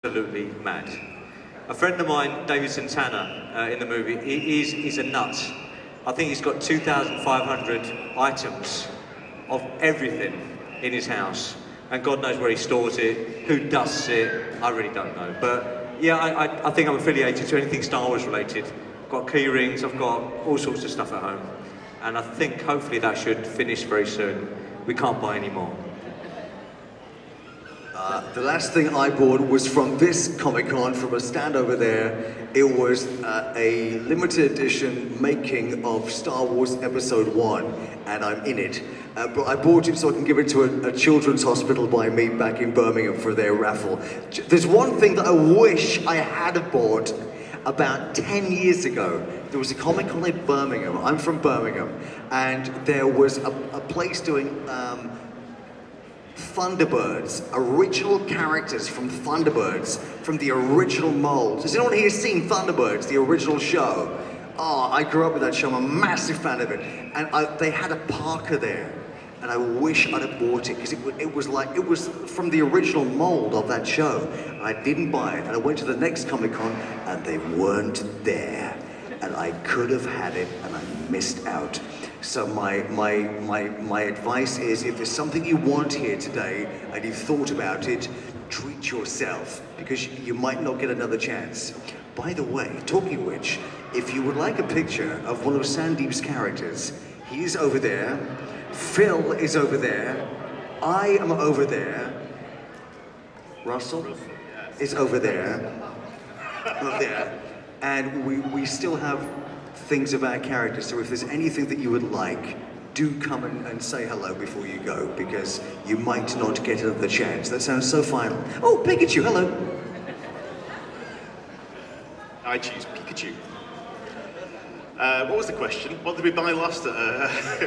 absolutely mad. A friend of mine, David Santana, in the movie, he's a nut. I think he's got 2,500 items of everything in his house. And God knows where he stores it, who dusts it, I really don't know. But yeah, I think I'm affiliated to anything Star Wars related. I've got key rings, I've got all sorts of stuff at home. And I think hopefully that should finish very soon. We can't buy any more. The last thing I bought was from this Comic-Con, from a stand over there. It was a limited edition making of Star Wars Episode 1, and I'm in it. But I bought it so I can give it to a children's hospital by me back in Birmingham for their raffle. There's one thing that I wish I had bought about 10 years ago. There was a Comic-Con in Birmingham. I'm from Birmingham, and there was a place doing Thunderbirds, original characters from Thunderbirds, from the original mold. Has anyone here seen Thunderbirds, the original show? Oh, I grew up with that show. I'm a massive fan of it. And they had a Parker there, and I wish I'd have bought it, because it was from the original mold of that show. And I didn't buy it, and I went to the next Comic-Con, and they weren't there. And I could have had it, and I missed out. So my advice is, if there's something you want here today and you've thought about it, treat yourself, because you might not get another chance. By the way, talking of which, if you would like a picture of one of Sandeep's characters, he's over there, Phil is over there, I am over there, Russell is over there, and we still have things of our characters, so if there's anything that you would like, do come and say hello before you go, because you might not get another chance. That sounds so final. Oh, Pikachu, hello. I choose Pikachu. What was the question? What did we buy last?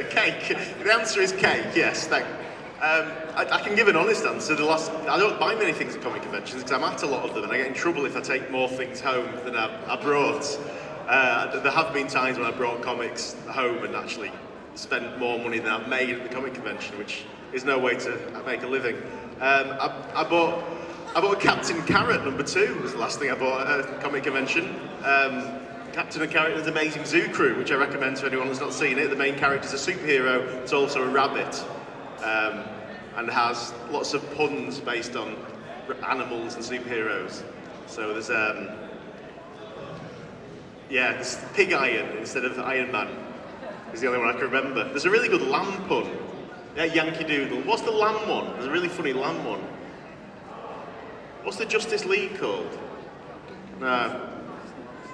Cake. The answer is cake, yes, thank you. I can give an honest answer. I don't buy many things at comic conventions because I'm at a lot of them, and I get in trouble if I take more things home than I brought. There have been times when I brought comics home and actually spent more money than I've made at the comic convention, which is no way to make a living. I bought Captain Carrot #2 was the last thing I bought at a comic convention. Captain Carrot's Amazing Zoo Crew, which I recommend to anyone who's not seen it. The main character is a superhero, it's also a rabbit, and has lots of puns based on animals and superheroes. So there's it's Pig Iron instead of Iron Man is the only one I can remember. There's a really good lamb pun. Yeah, Yankee Doodle. What's the lamb one? There's a really funny lamb one. What's the Justice League called? No.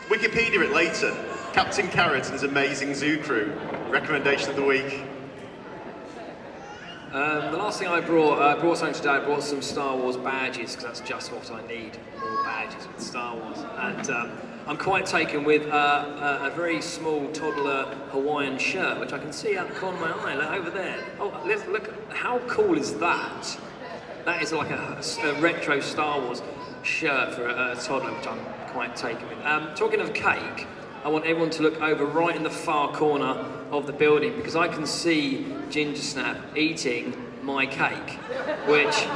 Wikipedia it later. Captain Carrot and his Amazing Zoo Crew. Recommendation of the week. The last thing I brought something today. I brought some Star Wars badges, because that's just what I need, more badges with Star Wars. And I'm quite taken with a very small toddler Hawaiian shirt, which I can see out the corner of my eye, look over there. Oh, look, how cool is that? That is like a retro Star Wars shirt for a toddler, which I'm quite taken with. Talking of cake, I want everyone to look over right in the far corner of the building, because I can see Ginger Snap eating my cake, which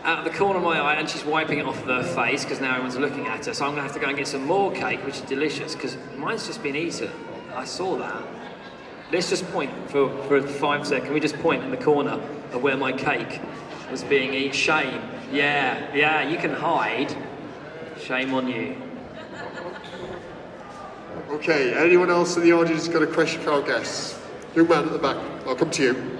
out of the corner of my eye, and she's wiping it off of her face because now everyone's looking at her, so I'm going to have to go and get some more cake, which is delicious, because mine's just been eaten. I saw that. Let's just point for 5 seconds. Can we just point in the corner of where my cake was being eaten? Shame. Yeah, you can hide. Shame on you. Okay, anyone else in the audience got a question for our guests? Young man at the back, I'll come to you.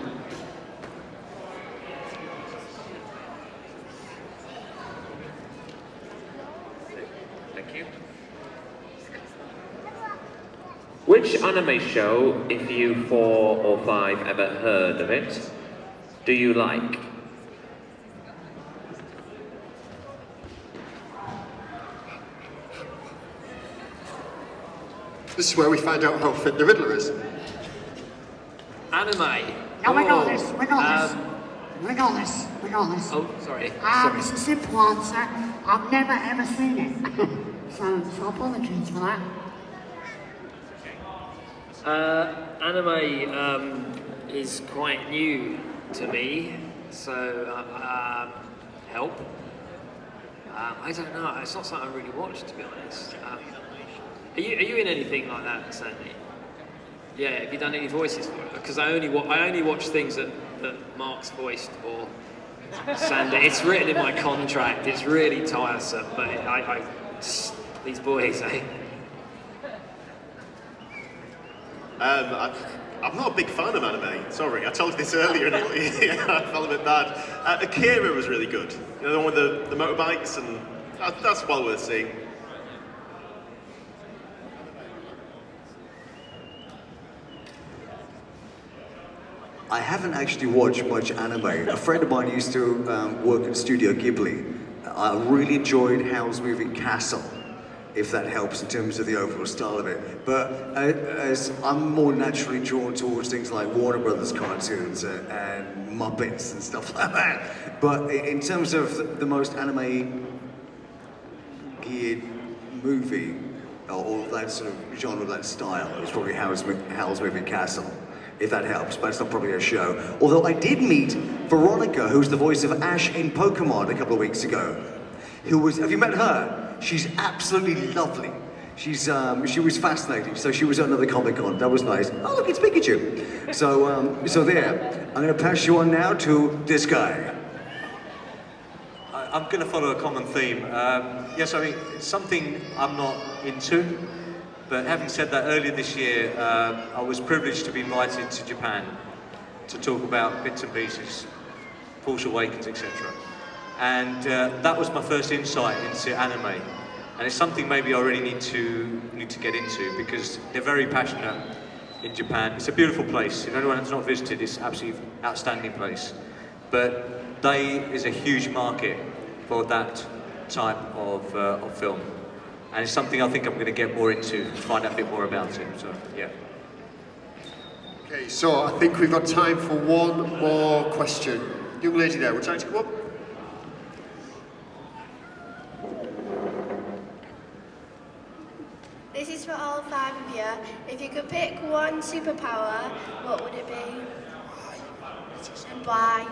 Which anime show, if you 4 or 5 ever heard of it, do you like? This is where we find out how fit the Riddler is. Anime. No, we got this. We got this. Oh, sorry. It's a simple answer. I've never ever seen it. so apologies for that. Anime is quite new to me, so help. I don't know. It's not something I really watch, to be honest. Are you in anything like that, Sandy? Yeah. Have you done any voices for it? Because I only watch things that Mark's voiced or Sandy. It's written in my contract. It's really tiresome, but these boys, eh? I'm not a big fan of anime. Sorry, I told you this earlier and I felt a bit bad. Akira was really good. You know, the one with the motorbikes, and that's well worth seeing. I haven't actually watched much anime. A friend of mine used to work at Studio Ghibli. I really enjoyed Howl's movie Castle, if that helps in terms of the overall style of it. But as I'm more naturally drawn towards things like Warner Brothers cartoons and Muppets and stuff like that. But in terms of the most anime-geared movie, or that sort of genre, that style, it was probably Howl's movie Castle, if that helps, but it's not probably a show. Although I did meet Veronica, who's the voice of Ash in Pokemon, a couple of weeks ago. Have you met her? She's absolutely lovely. She was fascinating. So she was at another Comic-Con. That was nice. Oh, look, it's Pikachu. So there. I'm going to pass you on now to this guy. I'm going to follow a common theme. Yes, I mean, it's something I'm not into. But having said that, earlier this year, I was privileged to be invited to Japan to talk about bits and pieces, Force Awakens, etc. And that was my first insight into anime. And it's something maybe I really need to get into, because they're very passionate in Japan. It's a beautiful place. If anyone has not visited, it's an absolutely outstanding place. But is a huge market for that type of film. And it's something I think I'm going to get more into, find out a bit more about it, so yeah. Okay, so I think we've got time for one more question. Young lady there, would you like to come up? This is for all 5 of you. If you could pick one superpower, what would it be? And why?